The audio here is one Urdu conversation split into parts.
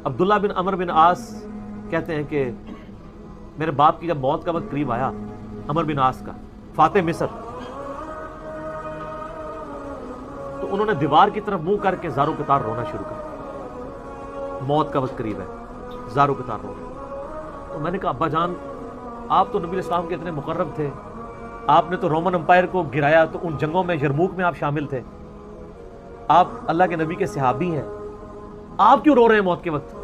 عبداللہ بن عمر بن عاص کہتے ہیں کہ میرے باپ کی جب موت کا وقت قریب آیا، عمر بن عاص کا، فاتح مصر، تو انہوں نے دیوار کی طرف منہ کر کے زارو قطار رونا شروع کر، موت کا وقت قریب ہے، زارو قطار رو رہے۔ تو میں نے کہا ابا جان، آپ تو نبی علیہ السلام کے اتنے مقرب تھے، آپ نے تو رومن امپائر کو گرایا، تو ان جنگوں میں یرموک میں آپ شامل تھے، آپ اللہ کے نبی کے صحابی ہیں، آپ کیوں رو رہے ہیں موت کے وقت؟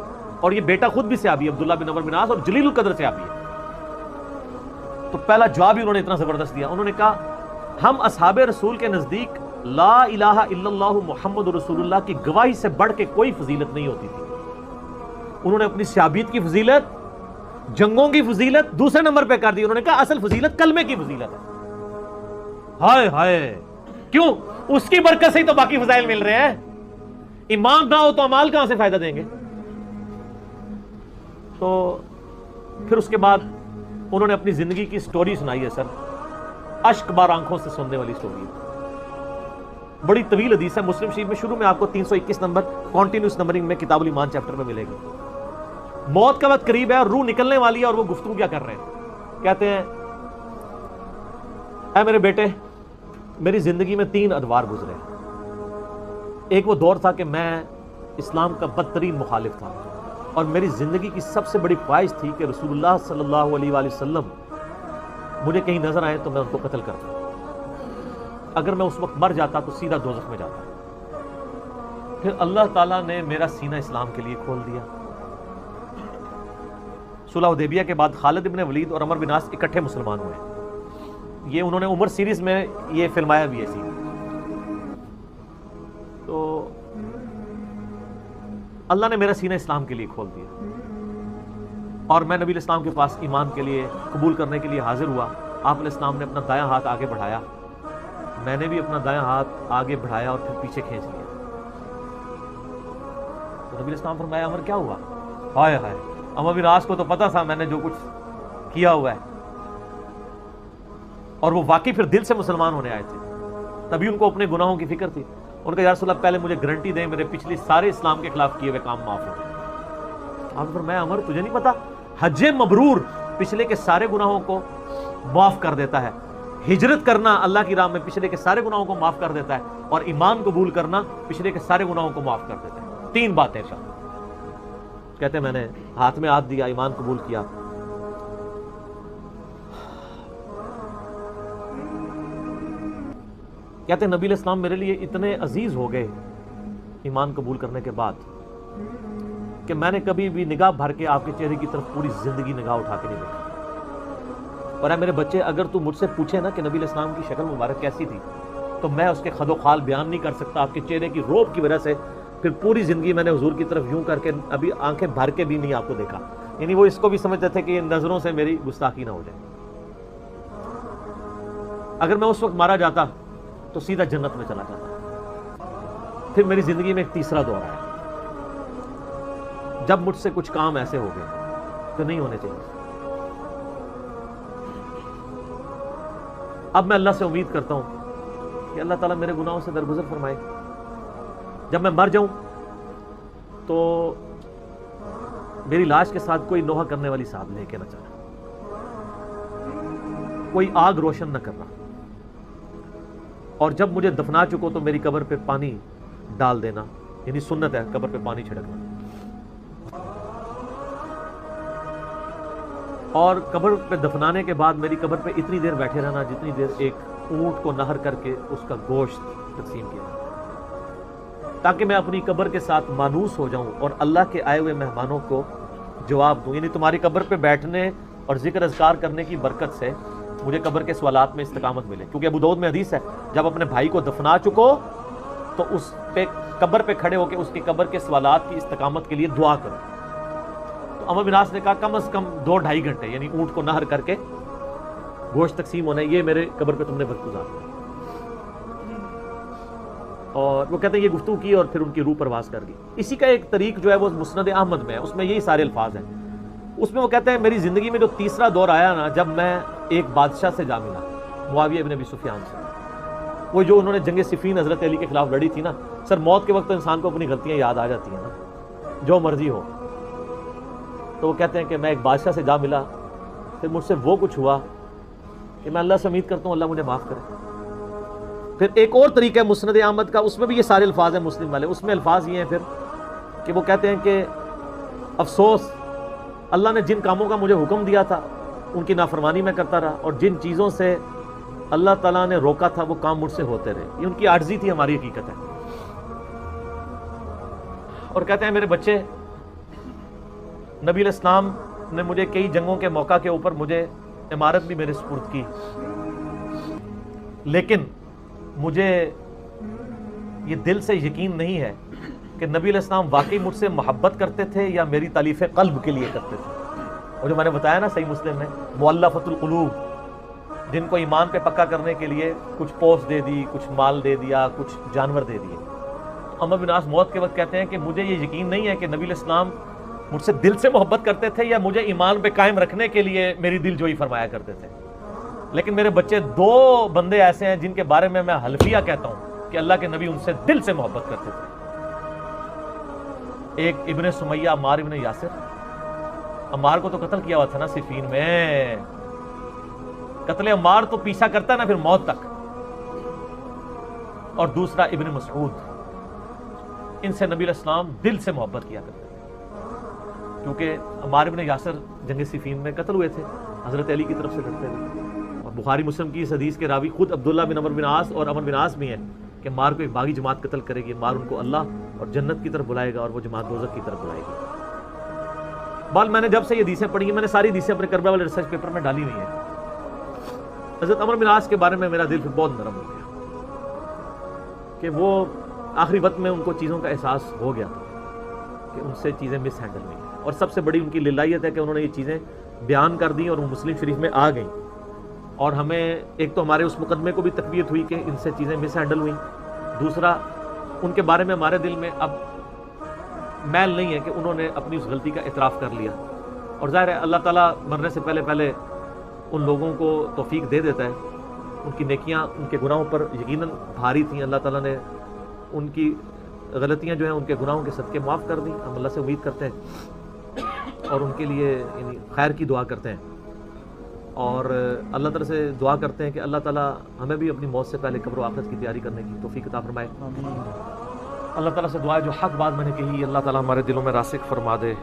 اور یہ بیٹا خود بھی صحابی ہے، عبداللہ بن عمر بن عاص، اور جلیل القدر صحابی ہے۔ تو پہلا جواب ہی انہوں نے اتنا زبردست دیا، انہوں نے کہا ہم اصحاب رسول کے نزدیک لا الہ الا اللہ محمد رسول اللہ کی گواہی سے بڑھ کے کوئی فضیلت نہیں ہوتی تھی۔ انہوں نے اپنی صحابیت کی فضیلت، جنگوں کی فضیلت دوسرے نمبر پہ کر دی، انہوں نے کہا اصل فضیلت کلمے کی فضیلت ہے۔ ہائے ہائے، کیوں؟ اس کی برکت سے ہی تو باقی فضائل مل رہے ہیں، ایمان نہ ہو تو اعمال کہاں سے فائدہ دیں گے؟ تو پھر اس کے بعد انہوں نے اپنی زندگی کی سٹوری سنائی ہے سر، اشک بار آنکھوں سے سننے والی سٹوری ہے، بڑی طویل حدیث ہے، مسلم شریف میں شروع میں آپ کو 321 نمبر کنٹینیوس نمبرنگ میں کتاب الایمان چیپٹر میں ملے گی۔ موت کا وقت قریب ہے اور روح نکلنے والی ہے، اور وہ گفتگو کیا کر رہے ہیں؟ کہتے ہیں اے میرے بیٹے، میری زندگی میں 3 ادوار گزرے۔ ایک وہ دور تھا کہ میں اسلام کا بدترین مخالف تھا، اور میری زندگی کی سب سے بڑی خواہش تھی کہ رسول اللہ صلی اللہ علیہ وآلہ وسلم مجھے کہیں نظر آئے تو میں ان کو قتل کرتا، اگر میں اس وقت مر جاتا تو سیدھا دوزخ میں جاتا۔ پھر اللہ تعالیٰ نے میرا سینہ اسلام کے لیے کھول دیا۔ صلح حدیبیہ کے بعد خالد بن ولید اور عمر بن عاص اکٹھے مسلمان ہوئے، یہ انہوں نے عمر سیریز میں یہ فلمایا بھی ہے سین۔ تو اللہ نے میرا سینہ اسلام کے لیے کھول دیا، اور میں نبی علیہ السلام کے پاس ایمان کے لیے قبول کرنے کے لیے حاضر ہوا۔ آپ علیہ السلام نے اپنا دایاں ہاتھ آگے بڑھایا، میں نے بھی اپنا دایاں ہاتھ آگے بڑھایا اور پھر پیچھے کھینچ لیا۔ تو نبی علیہ السلام فرمایا عمر کیا ہوا؟ ہائے ہائے، عمر بن عاص کو تو پتا تھا میں نے جو کچھ کیا ہوا ہے، اور وہ واقعی پھر دل سے مسلمان ہونے آئے تھے، تبھی ان کو اپنے گناہوں کی فکر تھی۔ ان کا یا رسول اللہ پہلے مجھے گارنٹی دیں میرے پچھلی سارے اسلام کے خلاف کیے ہوئے کام معاف ہو گئے۔ آپ فرمایا عمر تجھے نہیں پتا، حج مبرور پچھلے کے سارے گناہوں کو معاف کر دیتا ہے، ہجرت کرنا اللہ کی راہ میں پچھلے کے سارے گناہوں کو معاف کر دیتا ہے، اور ایمان قبول کرنا پچھلے کے سارے گناہوں کو معاف کر دیتا ہے۔ 3 باتیں شاید کہتے ہیں میں نے ہاتھ میں ہاتھ دیا، ایمان قبول کیا۔ کہتے ہیں نبی علیہ السلام میرے لیے اتنے عزیز ہو گئے ایمان قبول کرنے کے بعد کہ میں نے کبھی بھی نگاہ بھر کے آپ کے چہرے کی طرف پوری زندگی نگاہ اٹھا کے نہیں دیکھا۔ اور اے میرے بچے، اگر تو مجھ سے پوچھے نا کہ نبی علیہ السلام کی شکل مبارک کیسی تھی، تو میں اس کے خد و خال بیان نہیں کر سکتا۔ آپ کے چہرے کی روب کی وجہ سے پھر پوری زندگی میں نے حضور کی طرف یوں کر کے ابھی آنکھیں بھر کے بھی نہیں آپ کو دیکھا، یعنی وہ اس کو بھی سمجھتے تھے کہ ان نظروں سے میری گستاخی نہ ہو جائے۔ اگر میں اس وقت مارا جاتا تو سیدھا جنت میں چلا جاتا۔ پھر میری زندگی میں ایک تیسرا دور آیا، جب مجھ سے کچھ کام ایسے ہو گئے جو نہیں ہونے چاہیے۔ اب میں اللہ سے امید کرتا ہوں کہ اللہ تعالیٰ میرے گناہوں سے درگزر فرمائے، جب میں مر جاؤں تو میری لاش کے ساتھ کوئی نوحہ کرنے والی ساتھ لے کے نہ چلا، کوئی آگ روشن نہ کرنا، اور جب مجھے دفنا چکو تو میری قبر پہ پانی ڈال دینا، یعنی سنت ہے قبر پہ پانی چھڑکنا، اور قبر پہ دفنانے کے بعد میری قبر پہ اتنی دیر بیٹھے رہنا جتنی دیر ایک اونٹ کو نہر کر کے اس کا گوشت تقسیم کیا، تاکہ میں اپنی قبر کے ساتھ مانوس ہو جاؤں اور اللہ کے آئے ہوئے مہمانوں کو جواب دوں، یعنی تمہاری قبر پہ بیٹھنے اور ذکر اذکار کرنے کی برکت سے مجھے قبر کے سوالات میں استقامت ملے۔ کیونکہ ابو داؤد میں حدیث ہے جب اپنے بھائی کو دفنا چکو تو اس پہ قبر پہ کھڑے ہو کے اس کی قبر کے سوالات کی استقامت کے لیے دعا کرو۔ تو عمر بن عاص نے کہا کم از کم 2-2.5 گھنٹے، یعنی اونٹ کو نہر کر کے گوشت تقسیم ہونا، یہ میرے قبر پہ تم نے وقت گزارا۔ اور وہ کہتے ہیں یہ گفتگو کی اور پھر ان کی روح پرواز کر گئی۔ اسی کا ایک طریق جو ہے وہ مسند احمد میں ہے، اس میں یہی سارے الفاظ ہیں۔ اس میں وہ کہتے ہیں میری زندگی میں جو تیسرا دور آیا نا، جب میں ایک بادشاہ سے جا ملا، معاویہ بن ابی سفیان سے، وہ جو انہوں نے جنگ صفین حضرت علی کے خلاف لڑی تھی نا۔ سر موت کے وقت تو انسان کو اپنی غلطیاں یاد آ جاتی ہیں نا، جو مرضی ہو، تو وہ کہتے ہیں کہ میں ایک بادشاہ سے جا ملا، پھر مجھ سے وہ کچھ ہوا کہ میں اللہ سے امید کرتا ہوں اللہ مجھے معاف کرے۔ پھر ایک اور طریقہ ہے مسند احمد کا، اس میں بھی یہ سارے الفاظ ہیں مسلم والے، اس میں الفاظ یہ ہیں پھر کہ وہ کہتے ہیں کہ افسوس، اللہ نے جن کاموں کا مجھے حکم دیا تھا ان کی نافرمانی میں کرتا رہا، اور جن چیزوں سے اللہ تعالیٰ نے روکا تھا وہ کام مجھ سے ہوتے رہے۔ یہ ان کی عاجزی تھی، ہماری حقیقت ہے۔ اور کہتے ہیں میرے بچے، نبی علیہ السلام نے مجھے کئی جنگوں کے موقع کے اوپر مجھے امارت بھی میرے سپرد کی، لیکن مجھے یہ دل سے یقین نہیں ہے کہ نبی علیہ السلام واقعی مجھ سے محبت کرتے تھے یا میری تالیف قلب کے لیے کرتے تھے۔ اور جو میں نے بتایا نا صحیح مسلم میں، مؤلفۃ القلوب، جن کو ایمان پہ پکا کرنے کے لیے کچھ پوسٹ دے دی، کچھ مال دے دیا، کچھ جانور دے دیے۔ عمرو بن عاص موت کے وقت کہتے ہیں کہ مجھے یہ یقین نہیں ہے کہ نبی علیہ السلام مجھ سے دل سے محبت کرتے تھے یا مجھے ایمان پہ قائم رکھنے کے لیے میری دل جوئی فرمایا کرتے تھے، لیکن میرے بچے دو بندے ایسے ہیں جن کے بارے میں حلفیہ کہتا ہوں کہ اللہ کے نبی ان سے دل سے محبت کرتے تھے۔ ایک ابن سمیہ عمار ابن یاسر، عمار کو تو قتل کیا ہوا تھا نا صفین میں، قتل عمار تو پیچھا کرتا ہے نا پھر موت تک۔ اور دوسرا ابن مسعود، ان سے نبی علیہ السلام دل سے محبت کیا کرتے تھے، کیونکہ عمار ابن یاسر جنگ صفین میں قتل ہوئے تھے، حضرت علی کی طرف سے لڑتے ہوئے۔ اور بخاری مسلم کی اس حدیث کے راوی خود عبداللہ بن عمرو بن عاص اور عمرو بن عاص بھی ہیں کہ مار کو ایک باغی جماعت قتل کرے گی، مار ان کو اللہ اور جنت کی طرف بلائے گا اور وہ جماعت دوزخ کی طرف بلائے گی۔ بال میں نے جب سے یہ حدیثیں پڑھی ہیں، میں نے ساری حدیثیں اپنے کربلا والے ریسرچ پیپر میں ڈالی ہوئی ہیں۔ حضرت عمرو بن عاص کے بارے میں میرا دل پھر بہت نرم ہو گیا کہ وہ آخری وقت میں ان کو چیزوں کا احساس ہو گیا تھا کہ ان سے چیزیں مس ہینڈل ہوئی، اور سب سے بڑی ان کی للائیت ہے کہ انہوں نے یہ چیزیں بیان کر دیں اور وہ مسلم شریف میں آ گئیں، اور ہمیں ایک تو ہمارے اس مقدمے کو بھی تقویت ہوئی کہ ان سے چیزیں مس ہینڈل ہوئیں، دوسرا ان کے بارے میں ہمارے دل میں اب میل نہیں ہے کہ انہوں نے اپنی اس غلطی کا اعتراف کر لیا۔ اور ظاہر ہے اللہ تعالیٰ مرنے سے پہلے پہلے ان لوگوں کو توفیق دے دیتا ہے، ان کی نیکیاں ان کے گناہوں پر یقیناً بھاری تھیں، اللہ تعالیٰ نے ان کی غلطیاں جو ہیں ان کے گناہوں کے صدقے معاف کر دیں۔ ہم اللہ سے امید کرتے ہیں اور ان کے لیے یعنی خیر کی دعا کرتے ہیں، اور اللہ تعالیٰ سے دعا کرتے ہیں کہ اللہ تعالیٰ ہمیں بھی اپنی موت سے پہلے قبر و آخرت کی تیاری کرنے کی توفیق عطا فرمائے۔ اللہ تعالیٰ سے دعا ہے جو حق بات میں نے کہی اللہ تعالیٰ ہمارے دلوں میں راسخ فرما دے۔